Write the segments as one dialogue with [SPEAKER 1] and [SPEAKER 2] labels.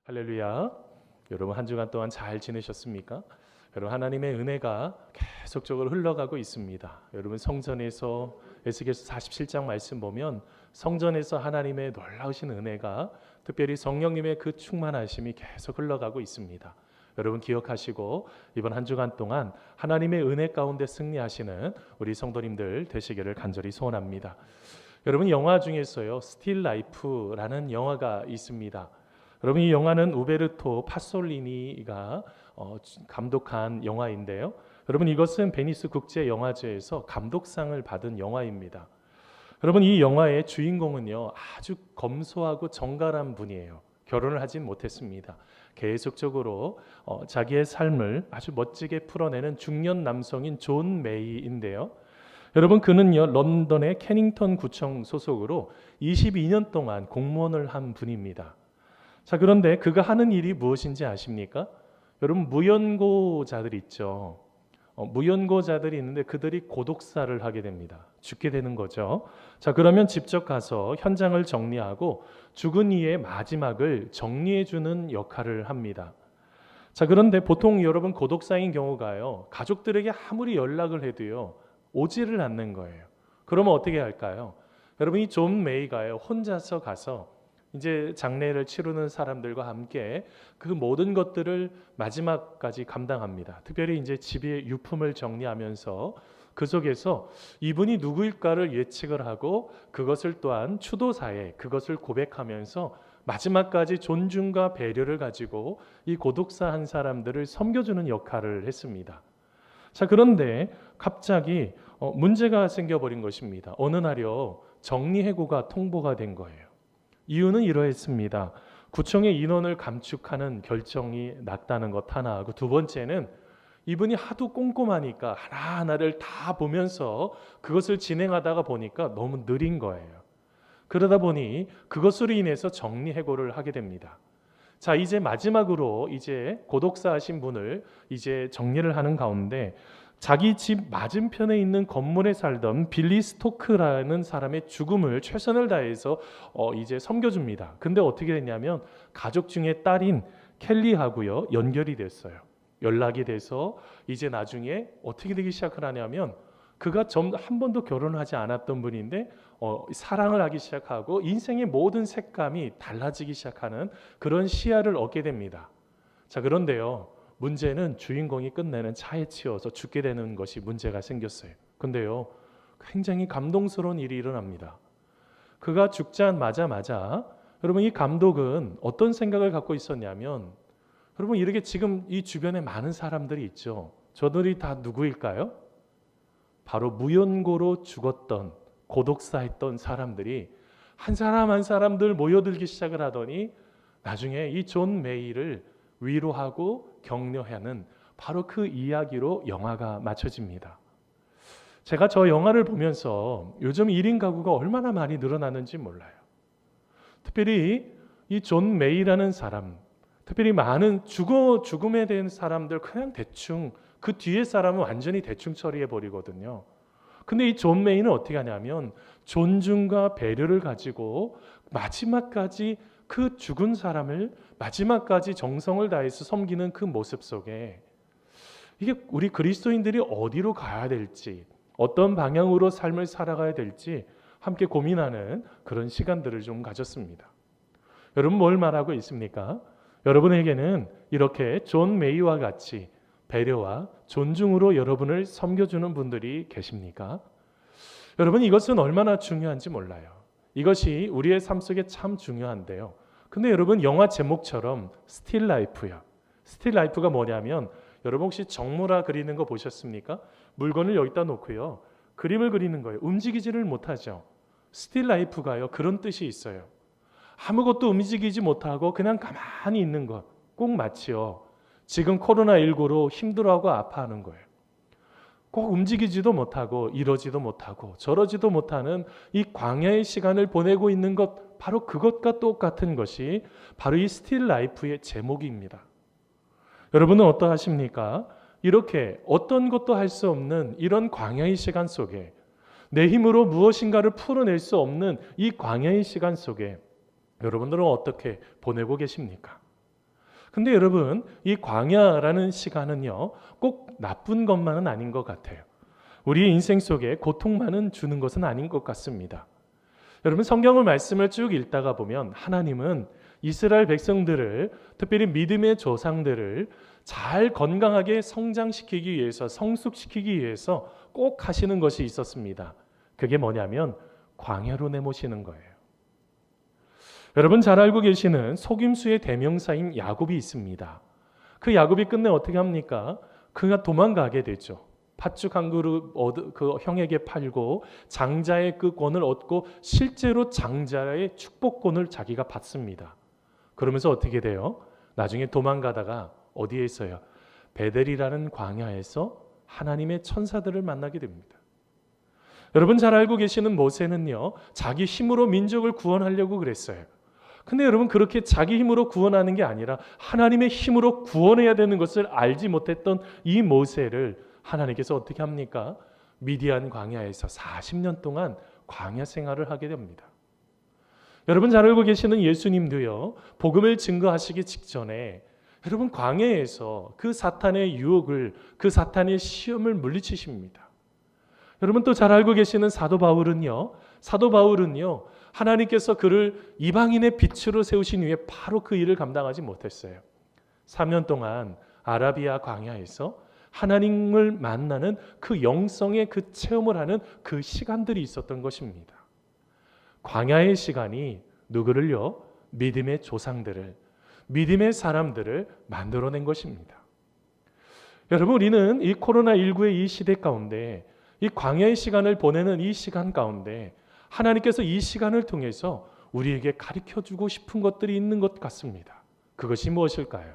[SPEAKER 1] 할렐루야. 여러분 한 주간 동안 잘 지내셨습니까? 여러분 하나님의 은혜가 계속적으로 흘러가고 있습니다. 여러분 성전에서 에스겔서 47장 말씀 보면 성전에서 하나님의 놀라우신 은혜가 특별히 성령님의 그 충만하심이 계속 흘러가고 있습니다. 여러분 기억하시고 이번 한 주간 동안 하나님의 은혜 가운데 승리하시는 우리 성도님들 되시기를 간절히 소원합니다. 여러분 영화 중에서요 스틸 라이프라는 영화가 있습니다. 여러분 이 영화는 우베르토 파솔리니가 감독한 영화인데요. 여러분 이것은 베니스 국제 영화제에서 감독상을 받은 영화입니다. 여러분 이 영화의 주인공은요 아주 검소하고 정갈한 분이에요. 결혼을 하진 못했습니다. 계속적으로 자기의 삶을 아주 멋지게 풀어내는 중년 남성인 존 메이인데요. 여러분 그는요 런던의 캐닝턴 구청 소속으로 22년 동안 공무원을 한 분입니다. 자, 그런데 그가 하는 일이 무엇인지 아십니까? 여러분 무연고자들 있죠. 무연고자들이 있는데 그들이 고독사를 하게 됩니다. 죽게 되는 거죠. 자, 그러면 직접 가서 현장을 정리하고 죽은 이의 마지막을 정리해 주는 역할을 합니다. 자, 그런데 보통 여러분 고독사인 경우가요. 가족들에게 아무리 연락을 해도요. 오지를 않는 거예요. 그러면 어떻게 할까요? 여러분 이 존 메이가요. 혼자서 가서 이제 장례를 치르는 사람들과 함께 그 모든 것들을 마지막까지 감당합니다. 특별히 이제 집의 유품을 정리하면서 그 속에서 이분이 누구일까를 예측을 하고 그것을 또한 추도사에 그것을 고백하면서 마지막까지 존중과 배려를 가지고 이 고독사 한 사람들을 섬겨주는 역할을 했습니다. 자, 그런데 갑자기 문제가 생겨버린 것입니다. 어느 날요 정리해고가 통보가 된 거예요. 이유는 이러했습니다. 구청의 인원을 감축하는 결정이 났다는 것 하나하고 두 번째는 이분이 하도 꼼꼼하니까 하나하나를 다 보면서 그것을 진행하다가 보니까 너무 느린 거예요. 그러다 보니 그것으로 인해서 정리해고를 하게 됩니다. 자, 이제 마지막으로 이제 고독사 하신 분을 이제 정리를 하는 가운데 자기 집 맞은편에 있는 건물에 살던 빌리 스토크라는 사람의 죽음을 최선을 다해서 이제 섬겨줍니다. 근데 어떻게 됐냐면 가족 중에 딸인 켈리하고요 연결이 됐어요. 연락이 돼서 이제 나중에 어떻게 되기 시작을 하냐면 그가 한 번도 결혼을 하지 않았던 분인데 사랑을 하기 시작하고 인생의 모든 색감이 달라지기 시작하는 그런 시야를 얻게 됩니다. 자, 그런데요. 문제는 주인공이 끝내는 차에 치여서 죽게 되는 것이 문제가 생겼어요. 근데요, 굉장히 감동스러운 일이 일어납니다. 그가 죽자마자 여러분 이 감독은 어떤 생각을 갖고 있었냐면 여러분 이렇게 지금 이 주변에 많은 사람들이 있죠. 저들이 다 누구일까요? 바로 무연고로 죽었던 고독사했던 사람들이 한 사람 한 사람들 모여들기 시작을 하더니 나중에 이 존 메이를 위로하고 격려하는 바로 그 이야기로 영화가 마쳐집니다. 제가 저 영화를 보면서 요즘 1인 가구가 얼마나 많이 늘어나는지 몰라요. 특별히 이 존 메이라는 사람, 특별히 많은 죽음에 대한 사람들 그냥 대충 그 뒤에 사람은 완전히 대충 처리해 버리거든요. 근데 이 존 메이는 어떻게 하냐면 존중과 배려를 가지고 마지막까지 그 죽은 사람을 마지막까지 정성을 다해서 섬기는 그 모습 속에 이게 우리 그리스도인들이 어디로 가야 될지 어떤 방향으로 삶을 살아가야 될지 함께 고민하는 그런 시간들을 좀 가졌습니다. 여러분 뭘 말하고 있습니까? 여러분에게는 이렇게 존 메이와 같이 배려와 존중으로 여러분을 섬겨주는 분들이 계십니까? 여러분 이것은 얼마나 중요한지 몰라요. 이것이 우리의 삶 속에 참 중요한데요. 근데 여러분 영화 제목처럼 스틸 라이프야. 스틸 라이프가 뭐냐면 여러분 혹시 정모라 그리는 거 보셨습니까? 물건을 여기다 놓고요. 그림을 그리는 거예요. 움직이지를 못하죠. 스틸 라이프가요. 그런 뜻이 있어요. 아무것도 움직이지 못하고 그냥 가만히 있는 것. 꼭 마치요. 지금 코로나19로 힘들어하고 아파하는 거예요. 꼭 움직이지도 못하고 이러지도 못하고 저러지도 못하는 이 광야의 시간을 보내고 있는 것 바로 그것과 똑같은 것이 바로 이 스틸 라이프의 제목입니다. 여러분은 어떠하십니까? 이렇게 어떤 것도 할 수 없는 이런 광야의 시간 속에 내 힘으로 무엇인가를 풀어낼 수 없는 이 광야의 시간 속에 여러분들은 어떻게 보내고 계십니까? 근데 여러분, 이 광야라는 시간은요, 꼭 나쁜 것만은 아닌 것 같아요. 우리의 인생 속에 고통만은 주는 것은 아닌 것 같습니다. 여러분, 성경을 말씀을 쭉 읽다가 보면 하나님은 이스라엘 백성들을, 특별히 믿음의 조상들을 잘 건강하게 성장시키기 위해서, 성숙시키기 위해서 꼭 하시는 것이 있었습니다. 그게 뭐냐면 광야로 내모시는 거예요. 여러분 잘 알고 계시는 속임수의 대명사인 야곱이 있습니다. 그 야곱이 끝내 어떻게 합니까? 그가 도망가게 되죠. 팥죽 한 그릇 그 형에게 팔고 장자의 그 권을 얻고 실제로 장자의 축복권을 자기가 받습니다. 그러면서 어떻게 돼요? 나중에 도망가다가 어디에 있어요? 베델이라는 광야에서 하나님의 천사들을 만나게 됩니다. 여러분 잘 알고 계시는 모세는요, 자기 힘으로 민족을 구원하려고 그랬어요. 근데 여러분, 그렇게 자기 힘으로 구원하는 게 아니라 하나님의 힘으로 구원해야 되는 것을 알지 못했던 이 모세를 하나님께서 어떻게 합니까? 미디안 광야에서 40년 동안 광야 생활을 하게 됩니다. 여러분 잘 알고 계시는 예수님도요, 복음을 증거하시기 직전에 여러분 광야에서 그 사탄의 유혹을, 그 사탄의 시험을 물리치십니다. 여러분 또 잘 알고 계시는 사도 바울은요, 하나님께서 그를 이방인의 빛으로 세우신 후에 바로 그 일을 감당하지 못했어요. 3년 동안 아라비아 광야에서 하나님을 만나는 그 영성의 그 체험을 하는 그 시간들이 있었던 것입니다. 광야의 시간이 누구를요? 믿음의 조상들을, 믿음의 사람들을 만들어낸 것입니다. 여러분, 우리는 이 코로나19의 이 시대 가운데, 이 광야의 시간을 보내는 이 시간 가운데 하나님께서 이 시간을 통해서 우리에게 가르쳐주고 싶은 것들이 있는 것 같습니다. 그것이 무엇일까요?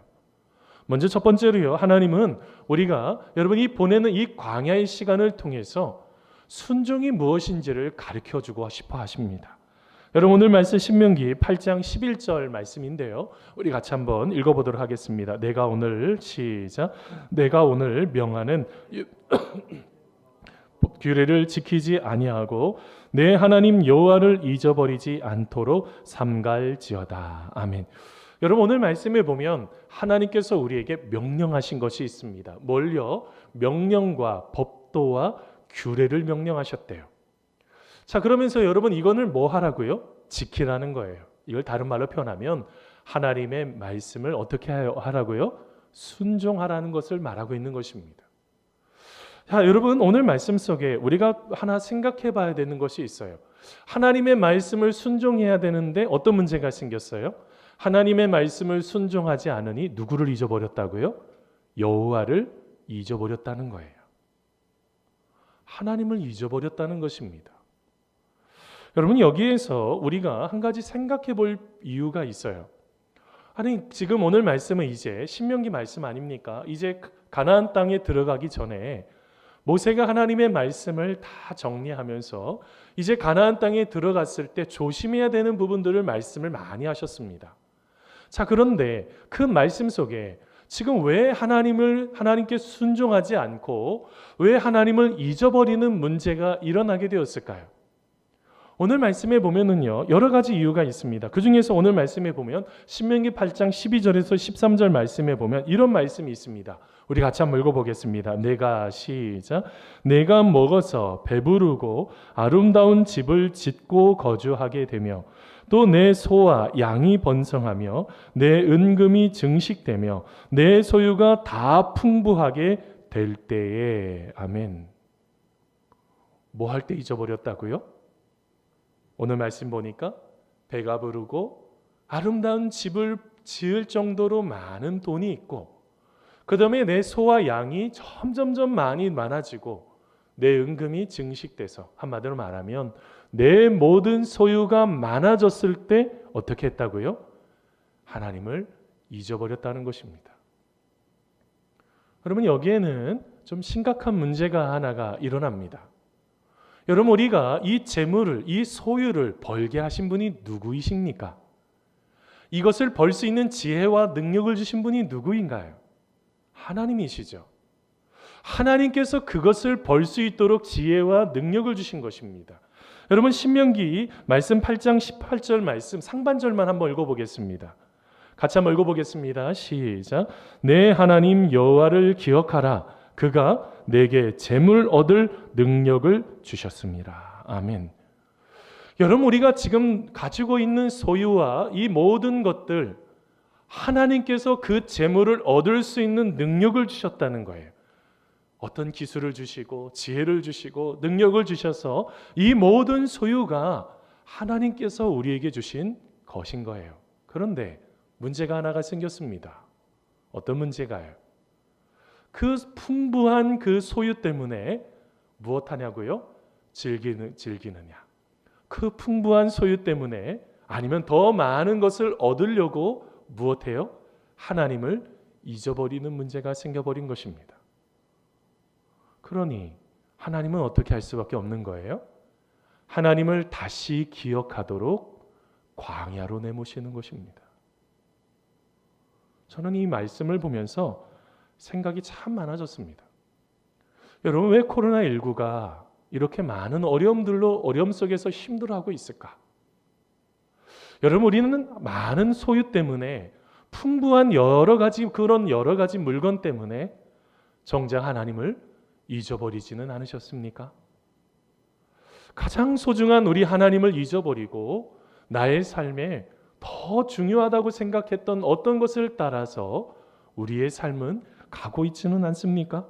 [SPEAKER 1] 먼저 첫 번째로요, 하나님은 우리가 여러분 이 보내는 이 광야의 시간을 통해서 순종이 무엇인지를 가르쳐주고 싶어 하십니다. 여러분 오늘 말씀 신명기 8장 11절 말씀인데요, 우리 같이 한번 읽어보도록 하겠습니다. 내가 오늘 시작. 내가 오늘 명하는 규례를 지키지 아니하고 내 하나님 여호와를 잊어버리지 않도록 삼갈지어다. 아멘. 여러분 오늘 말씀에 보면 하나님께서 우리에게 명령하신 것이 있습니다. 뭘요? 명령과 법도와 규례를 명령하셨대요. 자, 그러면서 여러분 이거를 뭐 하라고요? 지키라는 거예요. 이걸 다른 말로 표현하면 하나님의 말씀을 어떻게 하라고요? 순종하라는 것을 말하고 있는 것입니다. 자, 여러분 오늘 말씀 속에 우리가 하나 생각해 봐야 되는 것이 있어요. 하나님의 말씀을 순종해야 되는데 어떤 문제가 생겼어요? 하나님의 말씀을 순종하지 않으니 누구를 잊어버렸다고요? 여호와를 잊어버렸다는 거예요. 하나님을 잊어버렸다는 것입니다. 여러분 여기에서 우리가 한 가지 생각해 볼 이유가 있어요. 아니 지금 오늘 말씀은 이제 신명기 말씀 아닙니까? 이제 가나안 땅에 들어가기 전에 모세가 하나님의 말씀을 다 정리하면서 이제 가나안 땅에 들어갔을 때 조심해야 되는 부분들을 말씀을 많이 하셨습니다. 자, 그런데 그 말씀 속에 지금 왜 하나님께 순종하지 않고 왜 하나님을 잊어버리는 문제가 일어나게 되었을까요? 오늘 말씀에 보면은요, 여러 가지 이유가 있습니다. 그 중에서 오늘 말씀에 보면 신명기 8장 12절에서 13절 말씀에 보면 이런 말씀이 있습니다. 우리 같이 한번 읽어보겠습니다. 내가 먹어서 배부르고 아름다운 집을 짓고 거주하게 되며 또 내 소와 양이 번성하며 내 은금이 증식되며 내 소유가 다 풍부하게 될 때에. 아멘. 뭐 할 때 잊어버렸다고요? 오늘 말씀 보니까 배가 부르고 아름다운 집을 지을 정도로 많은 돈이 있고 그 다음에 내 소와 양이 점점점 많아지고 내 은금이 증식돼서, 한마디로 말하면 내 모든 소유가 많아졌을 때 어떻게 했다고요? 하나님을 잊어버렸다는 것입니다. 여러분 여기에는 좀 심각한 문제가 하나가 일어납니다. 여러분 우리가 이 재물을, 이 소유를 벌게 하신 분이 누구이십니까? 이것을 벌 수 있는 지혜와 능력을 주신 분이 누구인가요? 하나님이시죠. 하나님께서 그것을 벌 수 있도록 지혜와 능력을 주신 것입니다. 여러분 신명기 말씀 8장 18절 말씀 상반절만 한번 읽어보겠습니다. 같이 한번 읽어보겠습니다. 시작. 내 하나님 여호와를 기억하라. 그가 내게 재물 얻을 능력을 주셨습니다. 아멘. 여러분, 우리가 지금 가지고 있는 소유와 이 모든 것들, 하나님께서 그 재물을 얻을 수 있는 능력을 주셨다는 거예요. 어떤 기술을 주시고 지혜를 주시고 능력을 주셔서 이 모든 소유가 하나님께서 우리에게 주신 것인 거예요. 그런데 문제가 하나가 생겼습니다. 어떤 문제가요? 그 풍부한 그 소유 때문에 무엇하냐고요? 즐기느냐. 그 풍부한 소유 때문에 아니면 더 많은 것을 얻으려고 무엇해요? 하나님을 잊어버리는 문제가 생겨버린 것입니다. 그러니 하나님은 어떻게 할 수밖에 없는 거예요? 하나님을 다시 기억하도록 광야로 내모시는 것입니다. 저는 이 말씀을 보면서 생각이 참 많아졌습니다. 여러분, 왜 코로나19가 이렇게 많은 어려움 속에서 힘들어하고 있을까? 여러분, 우리는 많은 소유 때문에 풍부한 여러 가지 물건 때문에 정작 하나님을 잊어버리지는 않으셨습니까? 가장 소중한 우리 하나님을 잊어버리고 나의 삶에 더 중요하다고 생각했던 어떤 것을 따라서 우리의 삶은 가고 있지는 않습니까?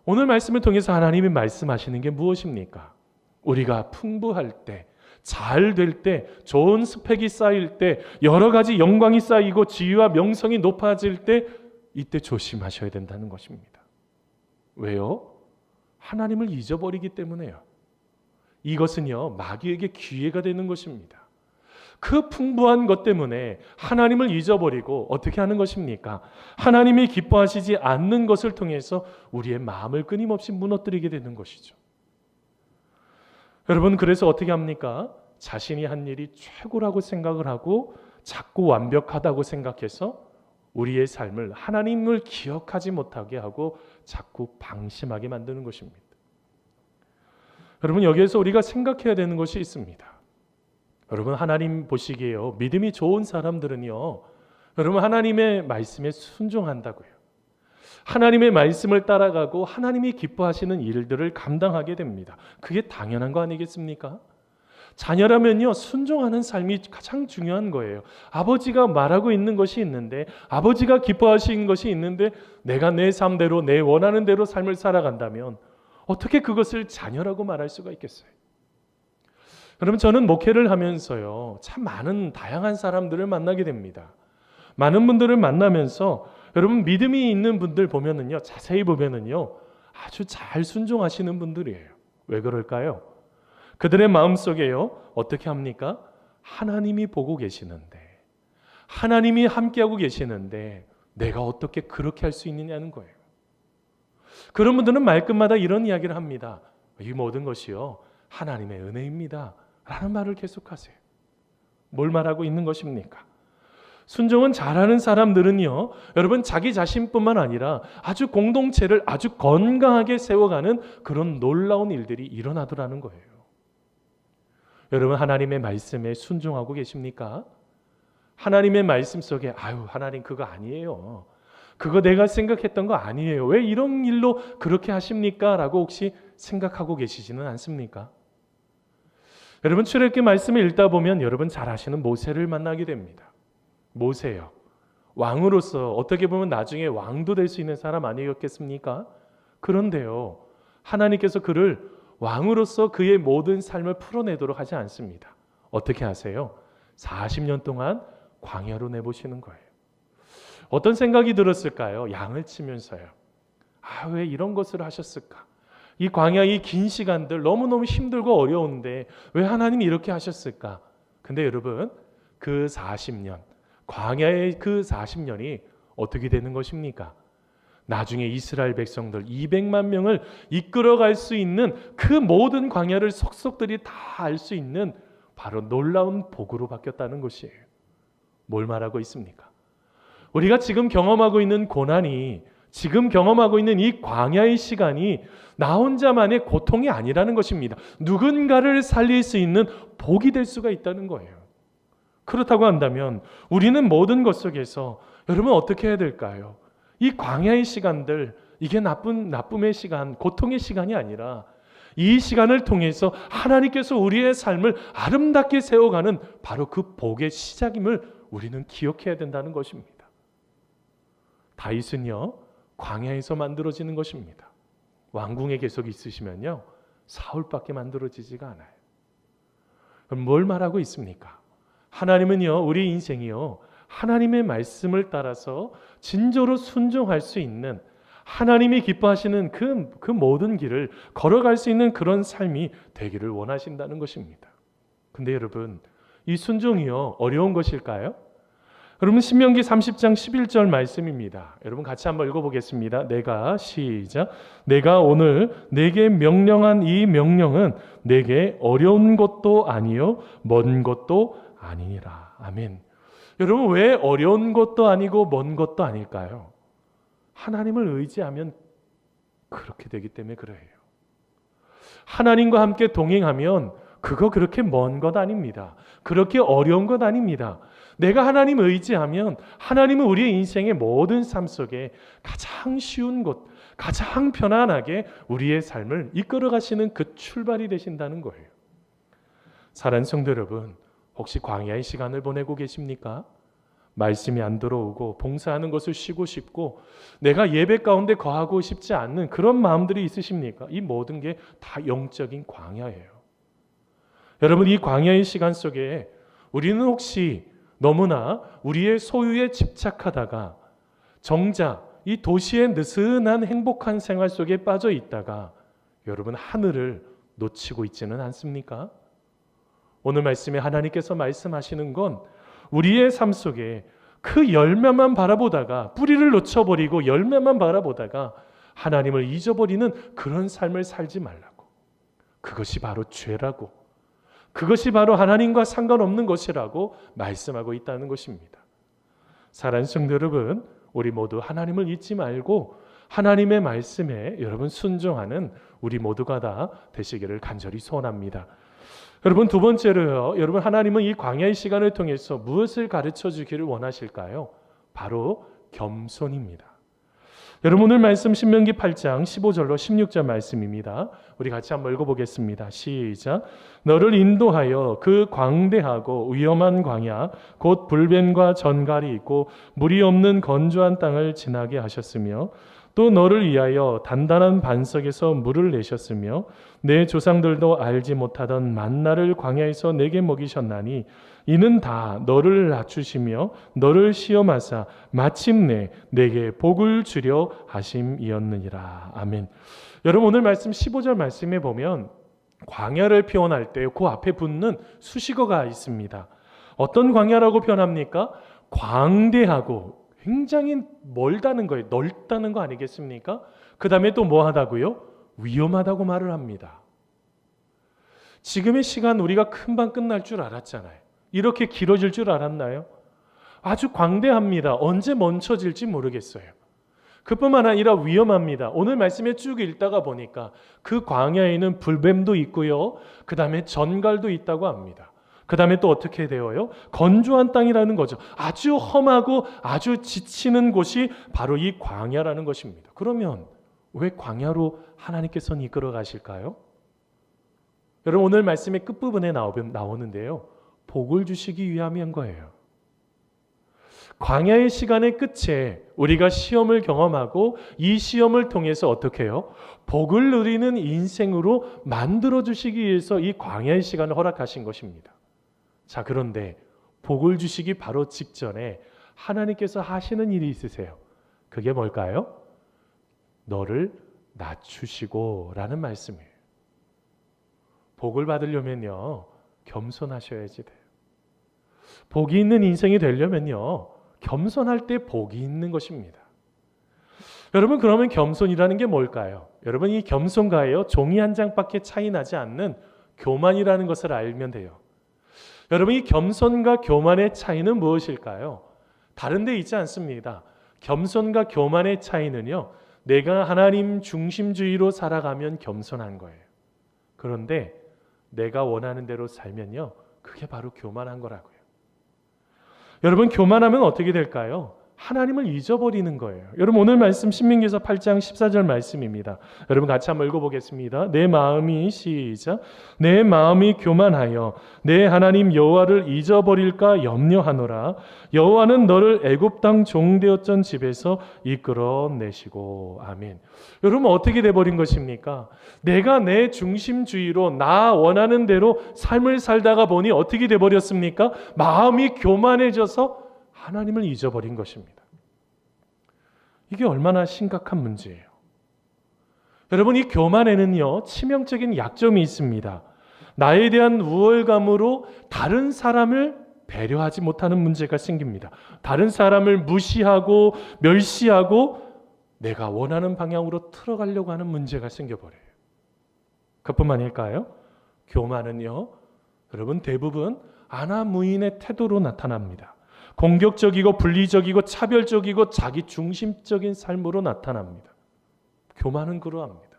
[SPEAKER 1] 오늘 말씀을 통해서 하나님이 말씀하시는 게 무엇입니까? 우리가 풍부할 때, 잘 될 때, 좋은 스펙이 쌓일 때, 여러 가지 영광이 쌓이고 지위와 명성이 높아질 때, 이때 조심하셔야 된다는 것입니다. 왜요? 하나님을 잊어버리기 때문에요. 이것은요, 마귀에게 기회가 되는 것입니다. 그 풍부한 것 때문에 하나님을 잊어버리고 어떻게 하는 것입니까? 하나님이 기뻐하시지 않는 것을 통해서 우리의 마음을 끊임없이 무너뜨리게 되는 것이죠. 여러분, 그래서 어떻게 합니까? 자신이 한 일이 최고라고 생각을 하고 자꾸 완벽하다고 생각해서 우리의 삶을 하나님을 기억하지 못하게 하고 자꾸 방심하게 만드는 것입니다. 여러분, 여기에서 우리가 생각해야 되는 것이 있습니다. 여러분, 하나님 보시기에요, 믿음이 좋은 사람들은요, 여러분, 하나님의 말씀에 순종한다고요. 하나님의 말씀을 따라가고 하나님이 기뻐하시는 일들을 감당하게 됩니다. 그게 당연한 거 아니겠습니까? 자녀라면요, 순종하는 삶이 가장 중요한 거예요. 아버지가 말하고 있는 것이 있는데, 아버지가 기뻐하시는 것이 있는데 내가 내 삶대로, 내 원하는 대로 삶을 살아간다면 어떻게 그것을 자녀라고 말할 수가 있겠어요? 여러분, 저는 목회를 하면서요, 참 많은 다양한 사람들을 만나게 됩니다. 많은 분들을 만나면서 여러분, 믿음이 있는 분들 보면은요, 자세히 보면은요, 아주 잘 순종하시는 분들이에요. 왜 그럴까요? 그들의 마음속에요, 어떻게 합니까? 하나님이 보고 계시는데, 하나님이 함께하고 계시는데 내가 어떻게 그렇게 할 수 있느냐는 거예요. 그런 분들은 말끝마다 이런 이야기를 합니다. 이 모든 것이요, 하나님의 은혜입니다 라는 말을 계속하세요. 뭘 말하고 있는 것입니까? 순종은 잘하는 사람들은요, 여러분, 자기 자신뿐만 아니라 아주 공동체를 아주 건강하게 세워가는 그런 놀라운 일들이 일어나더라는 거예요. 여러분, 하나님의 말씀에 순종하고 계십니까? 하나님의 말씀 속에 하나님 그거 아니에요, 그거 내가 생각했던 거 아니에요, 왜 이런 일로 그렇게 하십니까? 라고 혹시 생각하고 계시지는 않습니까? 여러분, 출애굽기 말씀을 읽다 보면 여러분 잘 아시는 모세를 만나게 됩니다. 모세요, 왕으로서 어떻게 보면 나중에 왕도 될 수 있는 사람 아니었겠습니까? 그런데요, 하나님께서 그를 왕으로서 그의 모든 삶을 풀어내도록 하지 않습니다. 어떻게 하세요? 40년 동안 광야로 내보시는 거예요. 어떤 생각이 들었을까요? 양을 치면서요. 왜 이런 것을 하셨을까? 이 광야, 이 긴 시간들 너무너무 힘들고 어려운데 왜 하나님이 이렇게 하셨을까? 근데 여러분, 그 40년, 광야의 그 40년이 어떻게 되는 것입니까? 나중에 이스라엘 백성들 200만 명을 이끌어갈 수 있는 그 모든 광야를 속속들이 다 알 수 있는 바로 놀라운 복으로 바뀌었다는 것이에요. 뭘 말하고 있습니까? 우리가 지금 경험하고 있는 고난이, 지금 경험하고 있는 이 광야의 시간이 나 혼자만의 고통이 아니라는 것입니다. 누군가를 살릴 수 있는 복이 될 수가 있다는 거예요. 그렇다고 한다면 우리는 모든 것 속에서 여러분 어떻게 해야 될까요? 이 광야의 시간들, 이게 나쁨의 시간, 고통의 시간이 아니라 이 시간을 통해서 하나님께서 우리의 삶을 아름답게 세워가는 바로 그 복의 시작임을 우리는 기억해야 된다는 것입니다. 다윗은요, 광야에서 만들어지는 것입니다. 왕궁에 계속 있으시면요, 사울밖에 만들어지지가 않아요. 그럼 뭘 말하고 있습니까? 하나님은요, 우리 인생이요, 하나님의 말씀을 따라서 진저로 순종할 수 있는, 하나님이 기뻐하시는 그 모든 길을 걸어갈 수 있는 그런 삶이 되기를 원하신다는 것입니다. 근데 여러분, 이 순종이요, 어려운 것일까요? 여러분, 신명기 30장 11절 말씀입니다. 여러분 같이 한번 읽어보겠습니다. 시작. 내가 오늘 내게 명령한 이 명령은 내게 어려운 것도 아니요 먼 것도 아니니라. 아멘. 여러분, 왜 어려운 것도 아니고 먼 것도 아닐까요? 하나님을 의지하면 그렇게 되기 때문에 그래요. 하나님과 함께 동행하면 그거 그렇게 먼 것 아닙니다. 그렇게 어려운 것 아닙니다. 내가 하나님 의지하면 하나님은 우리의 인생의 모든 삶 속에 가장 쉬운 곳, 가장 편안하게 우리의 삶을 이끌어 가시는 그 출발이 되신다는 거예요. 사랑하는 성도 여러분, 혹시 광야의 시간을 보내고 계십니까? 말씀이 안 들어오고 봉사하는 것을 쉬고 싶고 내가 예배 가운데 거하고 싶지 않는 그런 마음들이 있으십니까? 이 모든 게 다 영적인 광야예요. 여러분, 이 광야의 시간 속에 우리는 혹시 너무나 우리의 소유에 집착하다가 정작 이 도시의 느슨한 행복한 생활 속에 빠져 있다가 여러분 하늘을 놓치고 있지는 않습니까? 오늘 말씀에 하나님께서 말씀하시는 건 우리의 삶 속에 그 열매만 바라보다가 뿌리를 놓쳐버리고 열매만 바라보다가 하나님을 잊어버리는 그런 삶을 살지 말라고. 그것이 바로 죄라고, 그것이 바로 하나님과 상관없는 것이라고 말씀하고 있다는 것입니다. 사랑하는 성도 여러분, 우리 모두 하나님을 잊지 말고 하나님의 말씀에 여러분 순종하는 우리 모두가 다 되시기를 간절히 소원합니다. 여러분, 두 번째로요, 여러분 하나님은 이 광야의 시간을 통해서 무엇을 가르쳐 주기를 원하실까요? 바로 겸손입니다. 여러분, 오늘 말씀 신명기 8장 15절로 16절 말씀입니다. 우리 같이 한번 읽어보겠습니다. 시작. 너를 인도하여 그 광대하고 위험한 광야 곧 불뱀과 전갈이 있고 물이 없는 건조한 땅을 지나게 하셨으며 또 너를 위하여 단단한 반석에서 물을 내셨으며 내 조상들도 알지 못하던 만나를 광야에서 내게 먹이셨나니 이는 다 너를 낮추시며 너를 시험하사 마침내 내게 복을 주려 하심이었느니라. 아멘. 여러분, 오늘 말씀 15절 말씀에 보면 광야를 표현할 때 그 앞에 붙는 수식어가 있습니다. 어떤 광야라고 표현합니까? 광대하고 굉장히 멀다는 거예요. 넓다는 거 아니겠습니까? 그 다음에 또 뭐 하다고요? 위험하다고 말을 합니다. 지금의 시간 우리가 금방 끝날 줄 알았잖아요. 이렇게 길어질 줄 알았나요? 아주 광대합니다. 언제 멈춰질지 모르겠어요. 그뿐만 아니라 위험합니다. 오늘 말씀에 쭉 읽다가 보니까 그 광야에는 불뱀도 있고요. 그 다음에 전갈도 있다고 합니다. 그 다음에 또 어떻게 되어요? 건조한 땅이라는 거죠. 아주 험하고 아주 지치는 곳이 바로 이 광야라는 것입니다. 그러면 왜 광야로 하나님께서는 이끌어 가실까요? 여러분, 오늘 말씀의 끝부분에 나오는데요. 복을 주시기 위함인 거예요. 광야의 시간의 끝에 우리가 시험을 경험하고 이 시험을 통해서 어떻게 해요? 복을 누리는 인생으로 만들어 주시기 위해서 이 광야의 시간을 허락하신 것입니다. 자, 그런데 복을 주시기 바로 직전에 하나님께서 하시는 일이 있으세요. 그게 뭘까요? 너를 낮추시고 라는 말씀이에요. 복을 받으려면요, 겸손하셔야지 돼요. 복이 있는 인생이 되려면요, 겸손할 때 복이 있는 것입니다. 여러분, 그러면 겸손이라는 게 뭘까요? 여러분, 이 겸손과요, 종이 한 장밖에 차이 나지 않는 교만이라는 것을 알면 돼요. 여러분, 이 겸손과 교만의 차이는 무엇일까요? 다른 데 있지 않습니다. 겸손과 교만의 차이는요, 내가 하나님 중심주의로 살아가면 겸손한 거예요. 그런데 내가 원하는 대로 살면요, 그게 바로 교만한 거라고요. 여러분, 교만하면 어떻게 될까요? 하나님을 잊어버리는 거예요. 여러분, 오늘 말씀 신명기서 8장 14절 말씀입니다. 여러분 같이 한번 읽어보겠습니다. 내 마음이 시작. 내 마음이 교만하여 내 하나님 여호와를 잊어버릴까 염려하노라. 여호와는 너를 애굽 땅 종되었던 집에서 이끌어내시고. 아멘. 여러분, 어떻게 돼버린 것입니까? 내가 내 중심주의로 나 원하는 대로 삶을 살다가 보니 어떻게 돼버렸습니까? 마음이 교만해져서 하나님을 잊어버린 것입니다. 이게 얼마나 심각한 문제예요. 여러분, 이 교만에는요, 치명적인 약점이 있습니다. 나에 대한 우월감으로 다른 사람을 배려하지 못하는 문제가 생깁니다. 다른 사람을 무시하고 멸시하고 내가 원하는 방향으로 틀어가려고 하는 문제가 생겨버려요. 그뿐만 아닐까요? 교만은요, 여러분, 대부분 아나무인의 태도로 나타납니다. 공격적이고 분리적이고 차별적이고 자기 중심적인 삶으로 나타납니다. 교만은 그러합니다.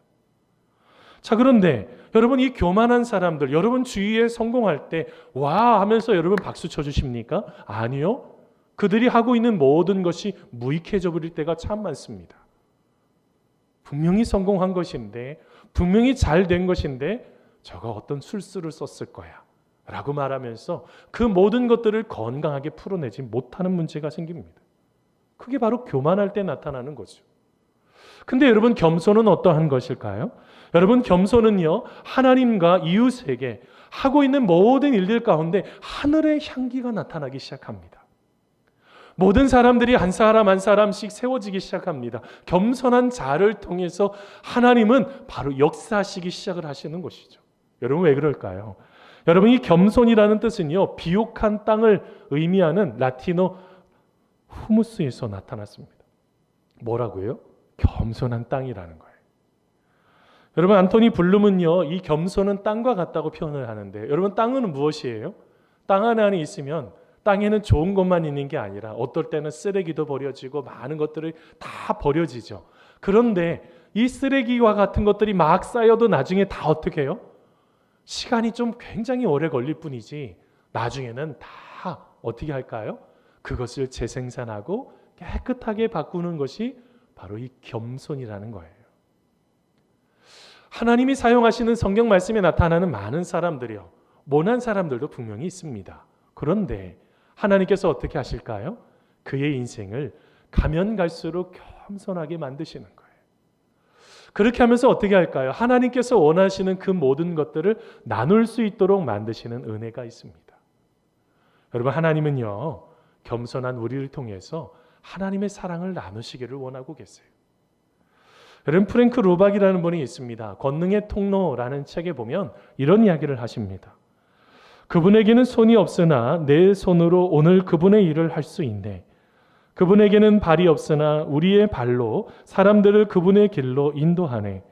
[SPEAKER 1] 자, 그런데 여러분, 이 교만한 사람들, 여러분 주위에 성공할 때 와 하면서 여러분 박수 쳐주십니까? 아니요. 그들이 하고 있는 모든 것이 무익해져 버릴 때가 참 많습니다. 분명히 성공한 것인데, 분명히 잘 된 것인데 저가 어떤 술수를 썼을 거야 라고 말하면서 그 모든 것들을 건강하게 풀어내지 못하는 문제가 생깁니다. 그게 바로 교만할 때 나타나는 거죠. 근데 여러분, 겸손은 어떠한 것일까요? 여러분, 겸손은요, 하나님과 이웃에게 하고 있는 모든 일들 가운데 하늘의 향기가 나타나기 시작합니다. 모든 사람들이 한 사람 한 사람씩 세워지기 시작합니다. 겸손한 자를 통해서 하나님은 바로 역사하시기 시작을 하시는 것이죠. 여러분, 왜 그럴까요? 여러분, 이 겸손이라는 뜻은요, 비옥한 땅을 의미하는 라틴어 후무스에서 나타났습니다. 뭐라고요? 겸손한 땅이라는 거예요. 여러분, 안토니 블룸은요, 이 겸손은 땅과 같다고 표현을 하는데, 여러분, 땅은 무엇이에요? 땅 안에 있으면 땅에는 좋은 것만 있는 게 아니라 어떨 때는 쓰레기도 버려지고 많은 것들이 다 버려지죠. 그런데 이 쓰레기와 같은 것들이 막 쌓여도 나중에 다 어떻게 해요? 시간이 좀 굉장히 오래 걸릴 뿐이지 나중에는 다 어떻게 할까요? 그것을 재생산하고 깨끗하게 바꾸는 것이 바로 이 겸손이라는 거예요. 하나님이 사용하시는 성경 말씀에 나타나는 많은 사람들이요, 모난 사람들도 분명히 있습니다. 그런데 하나님께서 어떻게 하실까요? 그의 인생을 가면 갈수록 겸손하게 만드시는 거예요. 그렇게 하면서 어떻게 할까요? 하나님께서 원하시는 그 모든 것들을 나눌 수 있도록 만드시는 은혜가 있습니다. 여러분, 하나님은요, 겸손한 우리를 통해서 하나님의 사랑을 나누시기를 원하고 계세요. 여러분, 프랭크 루박이라는 분이 있습니다. 권능의 통로라는 책에 보면 이런 이야기를 하십니다. 그분에게는 손이 없으나 내 손으로 오늘 그분의 일을 할 수 있네. 그분에게는 발이 없으나 우리의 발로 사람들을 그분의 길로 인도하네.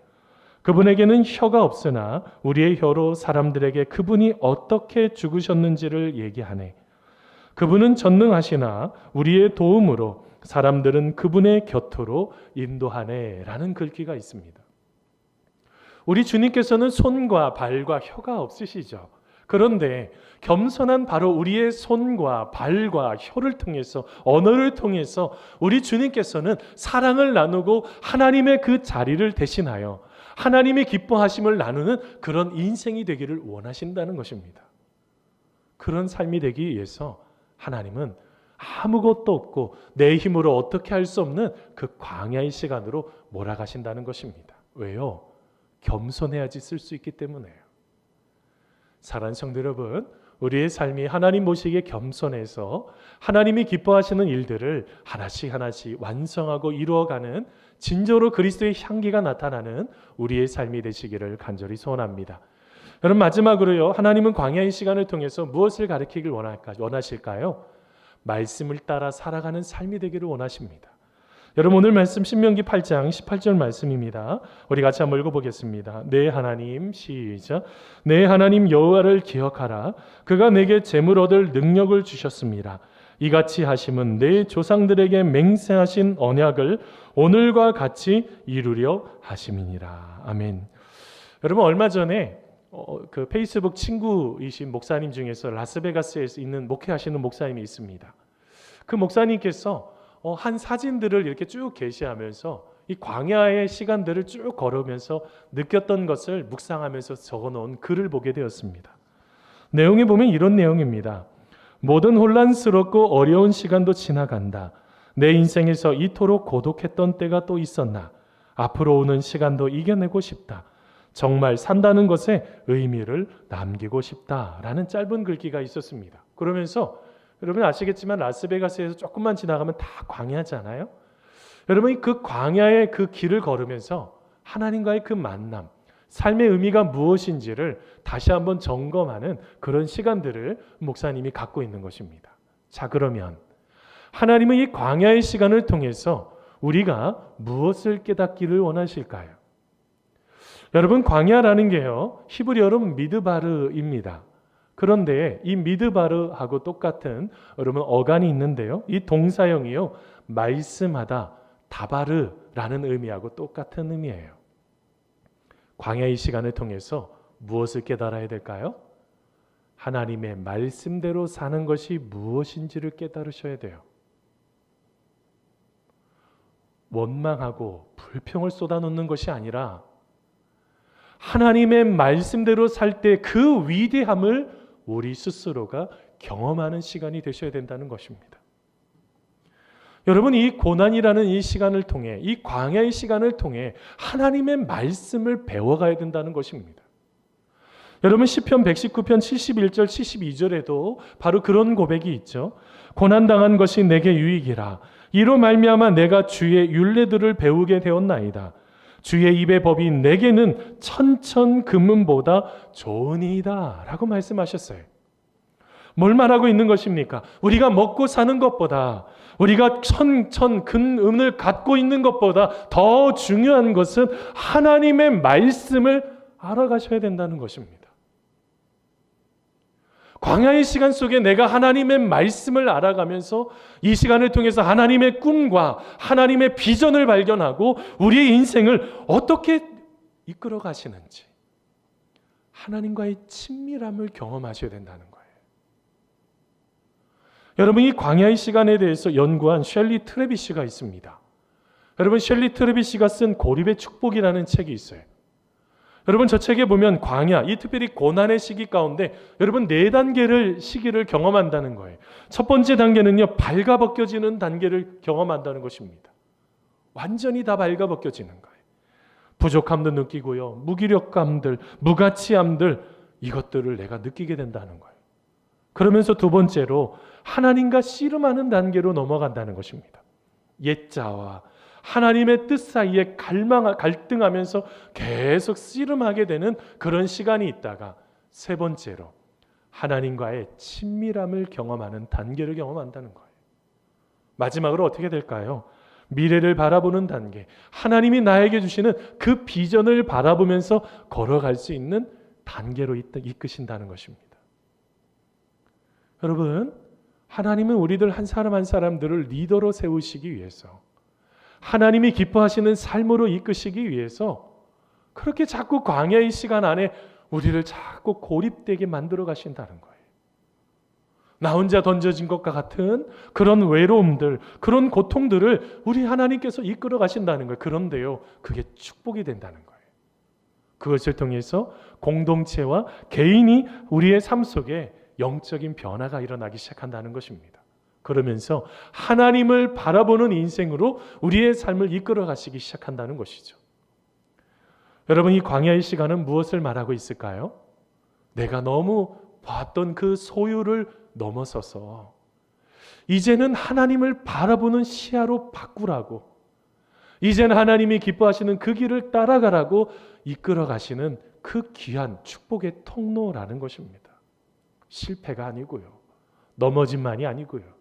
[SPEAKER 1] 그분에게는 혀가 없으나 우리의 혀로 사람들에게 그분이 어떻게 죽으셨는지를 얘기하네. 그분은 전능하시나 우리의 도움으로 사람들은 그분의 곁으로 인도하네 라는 글귀가 있습니다. 우리 주님께서는 손과 발과 혀가 없으시죠. 그런데 겸손한 바로 우리의 손과 발과 혀를 통해서, 언어를 통해서 우리 주님께서는 사랑을 나누고 하나님의 그 자리를 대신하여 하나님의 기뻐하심을 나누는 그런 인생이 되기를 원하신다는 것입니다. 그런 삶이 되기 위해서 하나님은 아무것도 없고 내 힘으로 어떻게 할 수 없는 그 광야의 시간으로 몰아가신다는 것입니다. 왜요? 겸손해야지 쓸 수 있기 때문에요. 사랑하는 성도 여러분, 우리의 삶이 하나님 보시기에 겸손해서 하나님이 기뻐하시는 일들을 하나씩 하나씩 완성하고 이루어가는 진정으로 그리스도의 향기가 나타나는 우리의 삶이 되시기를 간절히 소원합니다. 여러분, 마지막으로요, 하나님은 광야의 시간을 통해서 무엇을 가르치길 원하실까요? 말씀을 따라 살아가는 삶이 되기를 원하십니다. 여러분, 오늘 말씀 신명기 8장 18절 말씀입니다. 우리 같이 한번 읽어보겠습니다. 내 하나님, 시작. 내 하나님 여호와를 기억하라. 그가 내게 재물 얻을 능력을 주셨습니다. 이같이 하심은 내 조상들에게 맹세하신 언약을 오늘과 같이 이루려 하심이니라. 아멘. 여러분, 얼마 전에 그 페이스북 친구이신 목사님 중에서 라스베가스에 있는 목회하시는 목사님이 있습니다. 그 목사님께서 한 사진들을 이렇게 쭉 게시하면서 이 광야의 시간들을 쭉 걸으면서 느꼈던 것을 묵상하면서 적어놓은 글을 보게 되었습니다. 내용에 보면 이런 내용입니다. 모든 혼란스럽고 어려운 시간도 지나간다. 내 인생에서 이토록 고독했던 때가 또 있었나. 앞으로 오는 시간도 이겨내고 싶다. 정말 산다는 것에 의미를 남기고 싶다라는 짧은 글귀가 있었습니다. 그러면서 여러분 아시겠지만 라스베가스에서 조금만 지나가면 다 광야잖아요. 여러분이 그 광야의 그 길을 걸으면서 하나님과의 그 만남, 삶의 의미가 무엇인지를 다시 한번 점검하는 그런 시간들을 목사님이 갖고 있는 것입니다. 자, 그러면 하나님은 이 광야의 시간을 통해서 우리가 무엇을 깨닫기를 원하실까요? 여러분, 광야라는 게요, 히브리어로 미드바르입니다. 그런데 이 미드바르하고 똑같은 여러분 어간이 있는데요, 이 동사형이요, 말씀하다, 다바르라는 의미하고 똑같은 의미예요. 광야의 시간을 통해서 무엇을 깨달아야 될까요? 하나님의 말씀대로 사는 것이 무엇인지를 깨달으셔야 돼요. 원망하고 불평을 쏟아놓는 것이 아니라 하나님의 말씀대로 살 때 그 위대함을 우리 스스로가 경험하는 시간이 되셔야 된다는 것입니다. 여러분, 이 고난이라는 이 시간을 통해, 이 광야의 시간을 통해 하나님의 말씀을 배워가야 된다는 것입니다. 여러분, 시편 119편 71절 72절에도 바로 그런 고백이 있죠. 고난당한 것이 내게 유익이라. 이로 말미암아 내가 주의 율례들을 배우게 되었나이다. 주의 입의 법이 내게는 천천금문보다 좋으니이다 라고 말씀하셨어요. 뭘 말하고 있는 것입니까? 우리가 먹고 사는 것보다, 우리가 금은을 갖고 있는 것보다 더 중요한 것은 하나님의 말씀을 알아가셔야 된다는 것입니다. 광야의 시간 속에 내가 하나님의 말씀을 알아가면서 이 시간을 통해서 하나님의 꿈과 하나님의 비전을 발견하고 우리의 인생을 어떻게 이끌어 가시는지, 하나님과의 친밀함을 경험하셔야 된다는 거예요. 여러분, 이 광야의 시간에 대해서 연구한 셸리 트레비시가 있습니다. 여러분, 셸리 트레비시가 쓴 고립의 축복이라는 책이 있어요. 여러분, 저 책에 보면 광야, 이 특별히 고난의 시기 가운데 여러분 4단계를 시기를 경험한다는 거예요. 첫 번째 단계는요, 발가벗겨지는 단계를 경험한다는 것입니다. 완전히 다 발가벗겨지는 거예요. 부족함도 느끼고요, 무기력감들, 무가치함들, 이것들을 내가 느끼게 된다는 거예요. 그러면서 두 번째로 하나님과 씨름하는 단계로 넘어간다는 것입니다. 옛자와 하나님의 뜻 사이에 갈등하면서 계속 씨름하게 되는 그런 시간이 있다가 세 번째로 하나님과의 친밀함을 경험하는 단계를 경험한다는 거예요. 마지막으로 어떻게 될까요? 미래를 바라보는 단계, 하나님이 나에게 주시는 그 비전을 바라보면서 걸어갈 수 있는 단계로 이끄신다는 것입니다. 여러분, 하나님은 우리들 한 사람 한 사람들을 리더로 세우시기 위해서, 하나님이 기뻐하시는 삶으로 이끄시기 위해서 그렇게 자꾸 광야의 시간 안에 우리를 자꾸 고립되게 만들어 가신다는 거예요. 나 혼자 던져진 것과 같은 그런 외로움들, 그런 고통들을 우리 하나님께서 이끌어 가신다는 거예요. 그런데요, 그게 축복이 된다는 거예요. 그것을 통해서 공동체와 개인이 우리의 삶 속에 영적인 변화가 일어나기 시작한다는 것입니다. 그러면서 하나님을 바라보는 인생으로 우리의 삶을 이끌어 가시기 시작한다는 것이죠. 여러분, 이 광야의 시간은 무엇을 말하고 있을까요? 내가 너무 봤던 그 소유를 넘어서서 이제는 하나님을 바라보는 시야로 바꾸라고, 이제는 하나님이 기뻐하시는 그 길을 따라가라고 이끌어 가시는 그 귀한 축복의 통로라는 것입니다. 실패가 아니고요, 넘어짐만이 아니고요,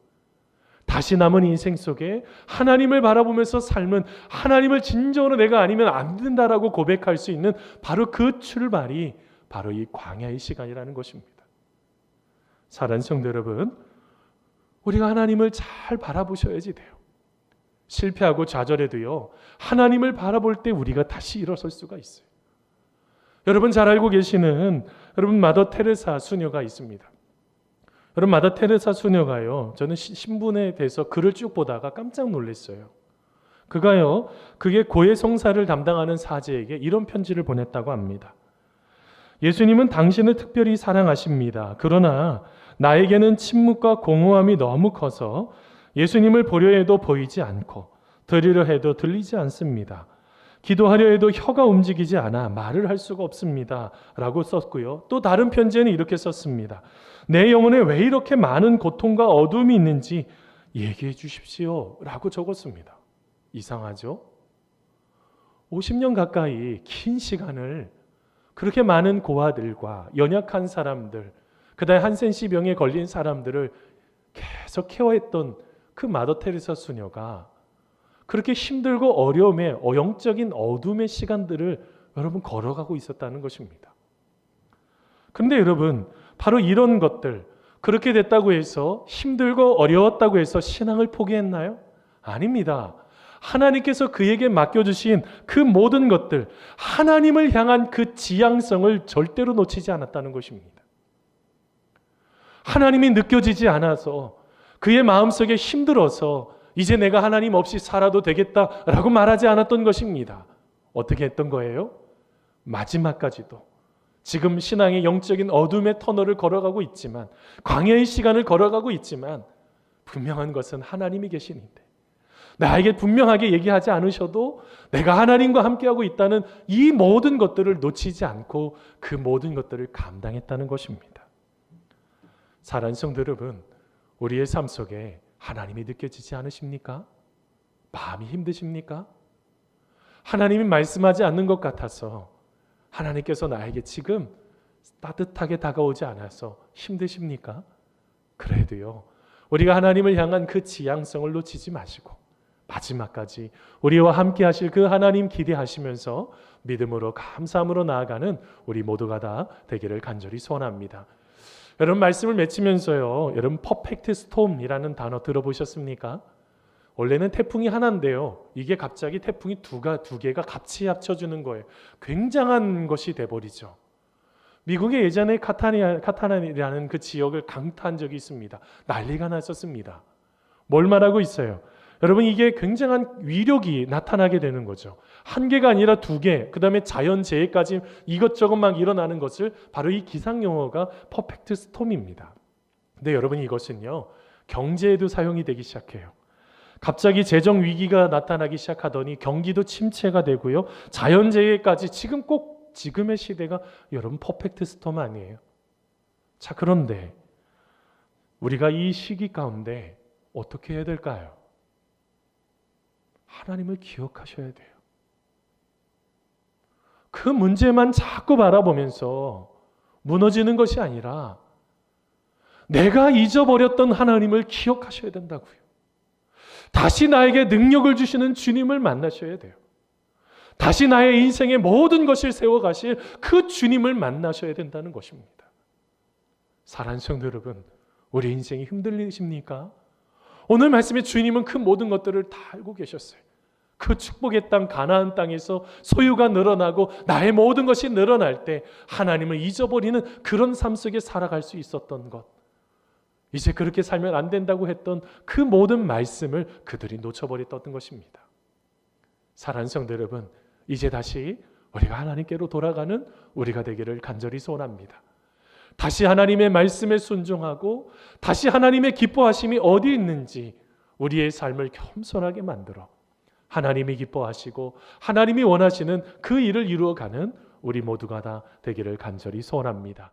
[SPEAKER 1] 다시 남은 인생 속에 하나님을 바라보면서 삶은 하나님을 진정으로 내가 아니면 안 된다라고 고백할 수 있는 바로 그 출발이 바로 이 광야의 시간이라는 것입니다. 사랑하는 성도 여러분, 우리가 하나님을 잘 바라보셔야지 돼요. 실패하고 좌절해도요, 하나님을 바라볼 때 우리가 다시 일어설 수가 있어요. 여러분 잘 알고 계시는 여러분 마더 테레사 수녀가 있습니다. 여러분, 마다 테레사 수녀가요, 저는 신분에 대해서 글을 쭉 보다가 깜짝 놀랐어요. 그가요, 그게 고해 성사를 담당하는 사제에게 이런 편지를 보냈다고 합니다. 예수님은 당신을 특별히 사랑하십니다. 그러나 나에게는 침묵과 공허함이 너무 커서 예수님을 보려 해도 보이지 않고 들으려 해도 들리지 않습니다. 기도하려 해도 혀가 움직이지 않아 말을 할 수가 없습니다. 라고 썼고요. 또 다른 편지에는 이렇게 썼습니다. 내 영혼에 왜 이렇게 많은 고통과 어둠이 있는지 얘기해 주십시오. 라고 적었습니다. 이상하죠? 50년 가까이 긴 시간을 그렇게 많은 고아들과 연약한 사람들, 그다음에 한센시 병에 걸린 사람들을 계속 케어했던 그 마더 테레사 수녀가 그렇게 힘들고 어려움의 영적인 어둠의 시간들을 여러분 걸어가고 있었다는 것입니다. 그런데 여러분, 바로 이런 것들, 그렇게 됐다고 해서 힘들고 어려웠다고 해서 신앙을 포기했나요? 아닙니다. 하나님께서 그에게 맡겨주신 그 모든 것들, 하나님을 향한 그 지향성을 절대로 놓치지 않았다는 것입니다. 하나님이 느껴지지 않아서 그의 마음속에 힘들어서 이제 내가 하나님 없이 살아도 되겠다라고 말하지 않았던 것입니다. 어떻게 했던 거예요? 마지막까지도 지금 신앙의 영적인 어둠의 터널을 걸어가고 있지만, 광야의 시간을 걸어가고 있지만 분명한 것은 하나님이 계시는데 나에게 분명하게 얘기하지 않으셔도 내가 하나님과 함께하고 있다는 이 모든 것들을 놓치지 않고 그 모든 것들을 감당했다는 것입니다. 사랑하는 성도 여러분, 우리의 삶 속에 하나님이 느껴지지 않으십니까? 마음이 힘드십니까? 하나님이 말씀하지 않는 것 같아서 하나님께서 나에게 지금 따뜻하게 다가오지 않아서 힘드십니까? 그래도요, 우리가 하나님을 향한 그 지향성을 놓치지 마시고 마지막까지 우리와 함께 하실 그 하나님 기대하시면서 믿음으로 감사함으로 나아가는 우리 모두가 다 되기를 간절히 소원합니다. 여러분, 말씀을 맺히면서요, 여러분 퍼펙트 스톰이라는 단어 들어보셨습니까? 원래는 태풍이 하나인데요, 이게 갑자기 태풍이 두 개가 같이 합쳐주는 거예요. 굉장한 것이 돼버리죠. 미국의 예전에 카타나라는 그 지역을 강타한 적이 있습니다. 난리가 났었습니다. 뭘 말하고 있어요? 여러분, 이게 굉장한 위력이 나타나게 되는 거죠. 한 개가 아니라 두 개, 그 다음에 자연재해까지 이것저것 막 일어나는 것을 바로 이 기상용어가 퍼펙트 스톰입니다. 근데 여러분, 이것은요, 경제에도 사용이 되기 시작해요. 갑자기 재정 위기가 나타나기 시작하더니 경기도 침체가 되고요, 자연재해까지 지금 꼭 지금의 시대가 여러분 퍼펙트 스톰 아니에요? 자, 그런데 우리가 이 시기 가운데 어떻게 해야 될까요? 하나님을 기억하셔야 돼요. 그 문제만 자꾸 바라보면서 무너지는 것이 아니라 내가 잊어버렸던 하나님을 기억하셔야 된다고요. 다시 나에게 능력을 주시는 주님을 만나셔야 돼요. 다시 나의 인생의 모든 것을 세워가실 그 주님을 만나셔야 된다는 것입니다. 사랑하는 성도 여러분, 우리 인생이 힘들리십니까? 오늘 말씀에 주님은 그 모든 것들을 다 알고 계셨어요. 그 축복의 땅 가나안 땅에서 소유가 늘어나고 나의 모든 것이 늘어날 때 하나님을 잊어버리는 그런 삶 속에 살아갈 수 있었던 것, 이제 그렇게 살면 안 된다고 했던 그 모든 말씀을 그들이 놓쳐버렸던 것입니다. 사랑하는 성도 여러분, 이제 다시 우리가 하나님께로 돌아가는 우리가 되기를 간절히 소원합니다. 다시 하나님의 말씀에 순종하고 다시 하나님의 기뻐하심이 어디 있는지 우리의 삶을 겸손하게 만들어 하나님이 기뻐하시고 하나님이 원하시는 그 일을 이루어가는 우리 모두가 다 되기를 간절히 소원합니다.